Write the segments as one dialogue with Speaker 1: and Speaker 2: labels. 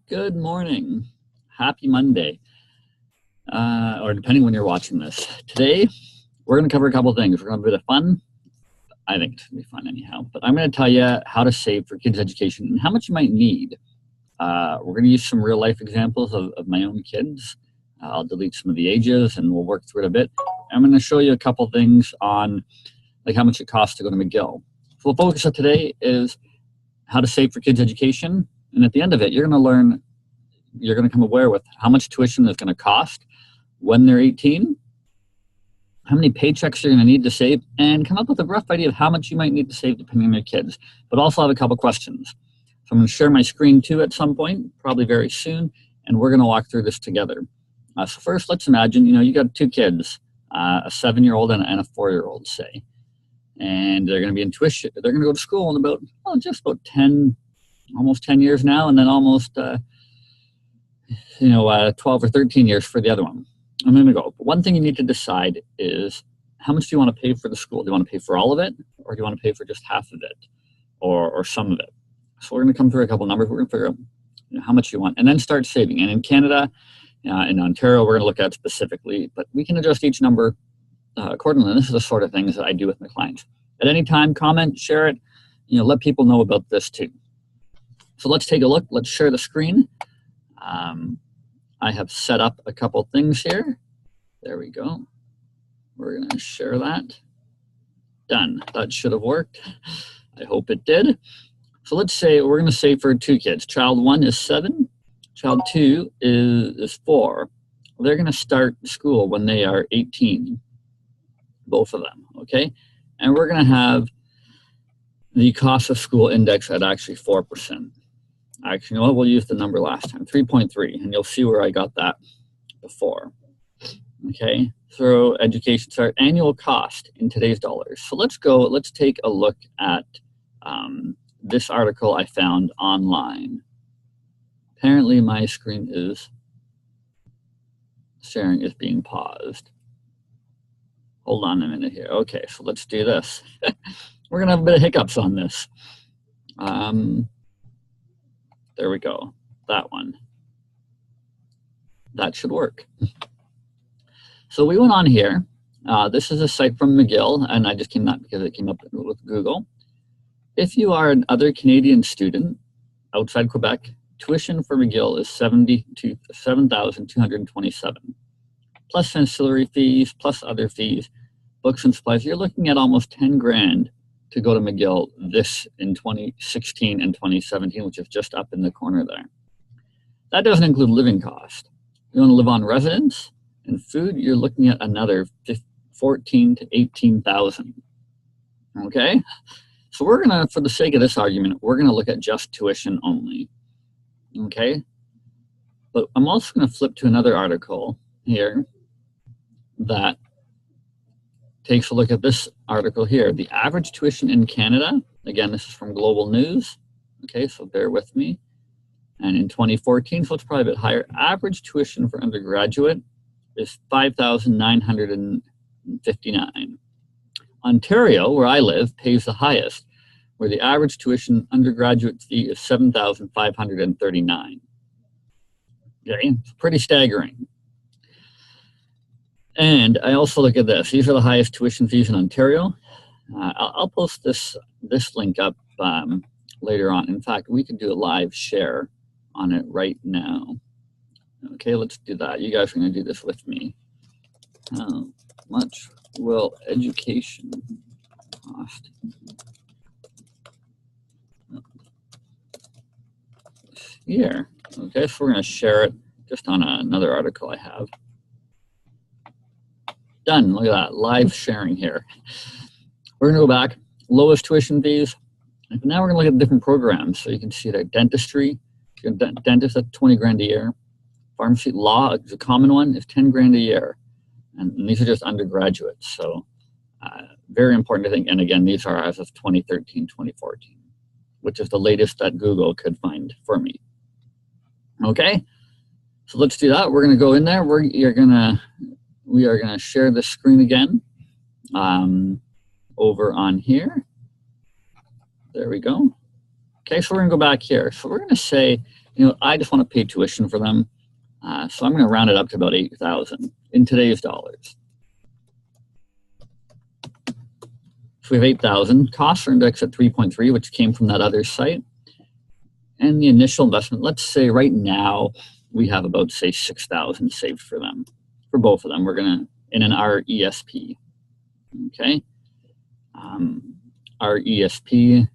Speaker 1: Good morning. Happy Monday, or depending when you're watching this. Today, we're going to cover a couple things. We're going to have a bit of fun. I think it's going to be fun anyhow. But I'm going to tell you how to save for kids' education and how much you might need. We're going to use some real life examples of my own kids. I'll delete some of the ages and we'll work through it a bit. I'm going to show you a couple things on like how much it costs to go to McGill. So the focus of today is how to save for kids' education. And at the end of it, you're going to come aware with how much tuition is going to cost when they're 18, how many paychecks you're going to need to save, and come up with a rough idea of how much you might need to save depending on your kids. But also have a couple questions. So I'm going to share my screen too at some point, probably very soon, and we're going to walk through this together. So first, let's imagine, you got two kids, a 7-year-old and a 4-year-old, say, and they're going to be in tuition. They're going to go to school in just about 10, almost 10 years now, and then almost 12 or 13 years for the other one. I'm going to go. But one thing you need to decide is how much do you want to pay for the school? Do you want to pay for all of it, or do you want to pay for just half of it, or some of it? So we're going to come through a couple numbers. We're going to figure out how much you want, and then start saving. And in Canada, in Ontario, we're going to look at specifically, but we can adjust each number accordingly. And this is the sort of things that I do with my clients. At any time, comment, share it. Let people know about this too. So let's take a look. Let's share the screen. I have set up a couple things here. There we go. We're going to share that. Done. That should have worked. I hope it did. So let's say we're going to say for two kids. Child 1 is 7. Child 2 is 4. They're going to start school when they are 18. Both of them. Okay. And we're going to have the cost of school index at actually 4%. Actually, you know what? We'll use the number last time, 3.3, and you'll see where I got that before. Okay, so education, sorry, annual cost in today's dollars. So let's take a look at this article I found online. Apparently my screen is sharing is being paused. Hold on a minute here. Okay, so let's do this. We're gonna have a bit of hiccups on this. There we go, that one. That should work. So we went on here. This is a site from McGill, and I just came up because it came up with Google. If you are an other Canadian student outside Quebec, tuition for McGill is $7,227, plus ancillary fees, plus other fees, books and supplies. You're looking at almost 10 grand to go to McGill this in 2016 and 2017, which is just up in the corner there. That doesn't include living cost. You want to live on residence and food, you're looking at another 14 to 18,000. Okay, so we're gonna, for the sake of this argument, we're gonna look at just tuition only. Okay, but I'm also gonna flip to another article here that takes a look at this article here. The average tuition in Canada, again, this is from Global News. Okay, so bear with me. And in 2014, so it's probably a bit higher, average tuition for undergraduate is $5,959. Ontario, where I live, pays the highest, where the average tuition undergraduate fee is $7,539. Okay, it's pretty staggering. And I also look at this. These are the highest tuition fees in Ontario. I'll post this link up later on. In fact, we could do a live share on it right now. Okay, let's do that. You guys are going to do this with me. How much will education cost here? Okay, so we're going to share it just on another article I have. Done. Look at that, live sharing here. We're going to go back, lowest tuition fees. And now we're going to look at different programs. So you can see that dentistry, dentist at 20 grand a year. Pharmacy, law is a common one, is 10 grand a year. And these are just undergraduates. So very important to think. And again, these are as of 2013, 2014, which is the latest that Google could find for me. Okay, so let's do that. We're going to go in there. We are going to share the screen again over on here. There we go. Okay, so we're going to go back here. So we're going to say, I just want to pay tuition for them. So I'm going to round it up to about 8,000 in today's dollars. So we have 8,000. Costs are indexed at 3.3, which came from that other site. And the initial investment, let's say right now, we have about, say, 6,000 saved for them. For both of them, we're going to, in an RESP, okay? RESP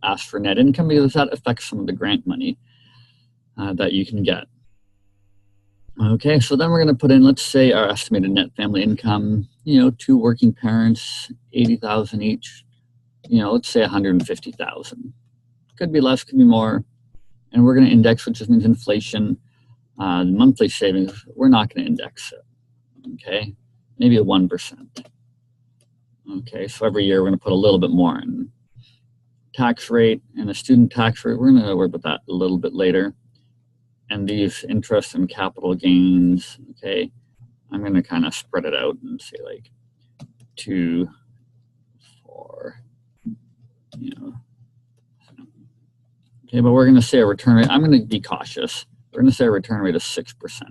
Speaker 1: asks for net income because that affects some of the grant money that you can get. Okay, so then we're going to put in, let's say, our estimated net family income, 2 working parents, 80,000 each, let's say 150,000. Could be less, could be more. And we're going to index, which just means inflation. The monthly savings, we're not going to index it, okay? Maybe a 1%. Okay, so every year we're going to put a little bit more in. Tax rate and the student tax rate, we're going to worry about that a little bit later. And these interest and capital gains, okay, I'm going to kind of spread it out and say like 2, 4, Okay, but we're going to say a return rate. I'm going to be cautious. We're going to say a return rate of 6%.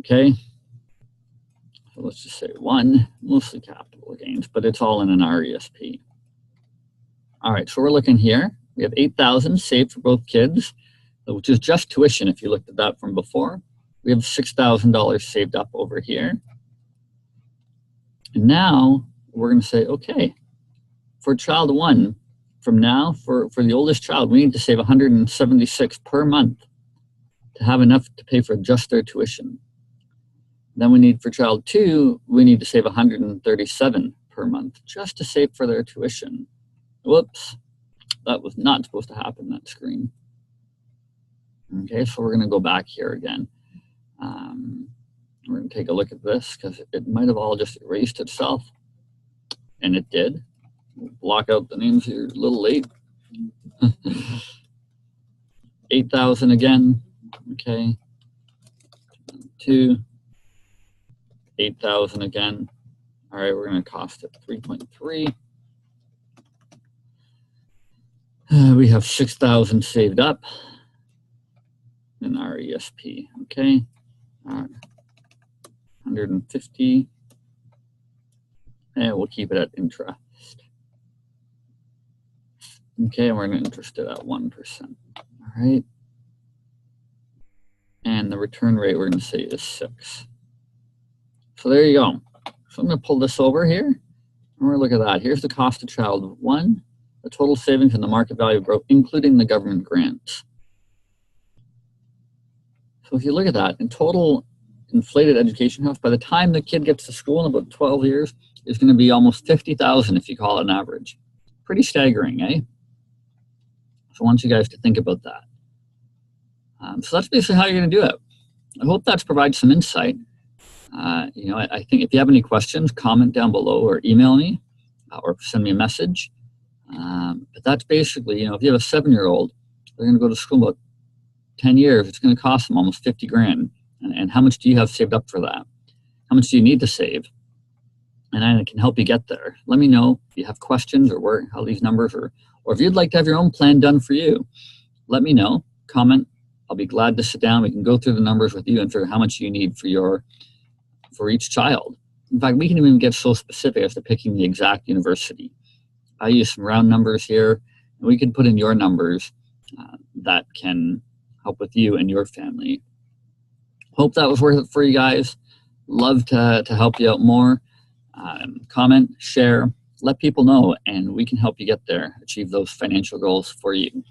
Speaker 1: Okay, so let's just say 1, mostly capital gains, but it's all in an RESP. All right, so we're looking here. We have 8,000 saved for both kids, which is just tuition if you looked at that from before. We have $6,000 saved up over here. And now we're going to say, okay, for child 1, from now, for the oldest child, we need to save $176 per month to have enough to pay for just their tuition. Then we need for child 2, we need to save $137 per month just to save for their tuition. Whoops, that was not supposed to happen, that screen. Okay, so we're going to go back here again. We're going to take a look at this because it might have all just erased itself, and it did. We'll block out the names here a little late. 8,000 again. Okay. 2. 8,000 again. All right, we're going to cost it 3.3. We have 6,000 saved up in RESP. Okay. 150. And we'll keep it at interest. Okay, and we're going to interest it at 1%. All right. And the return rate we're going to say is 6. So there you go. So I'm going to pull this over here. And we're going to look at that. Here's the cost of child 1, the total savings and the market value growth, including the government grants. So if you look at that, in total inflated education costs, by the time the kid gets to school in about 12 years, is going to be almost 50,000 if you call it an average. Pretty staggering, eh? So I want you guys to think about that. So that's basically how you're going to do it. I hope that's provided some insight. I think if you have any questions, comment down below or email me or send me a message. But that's basically, if you have a 7-year-old, they're going to go to school about 10 years. It's going to cost them almost 50 grand. And how much do you have saved up for that? How much do you need to save? And I can help you get there. Let me know if you have questions or how these numbers are, or if you'd like to have your own plan done for you. Let me know. Comment. I'll be glad to sit down. We can go through the numbers with you and figure out how much you need for each child. In fact, we can even get so specific as to picking the exact university. I use some round numbers here, and we can put in your numbers that can help with you and your family. Hope that was worth it for you guys. Love to help you out more. Comment, share, let people know, and we can help you get there, achieve those financial goals for you.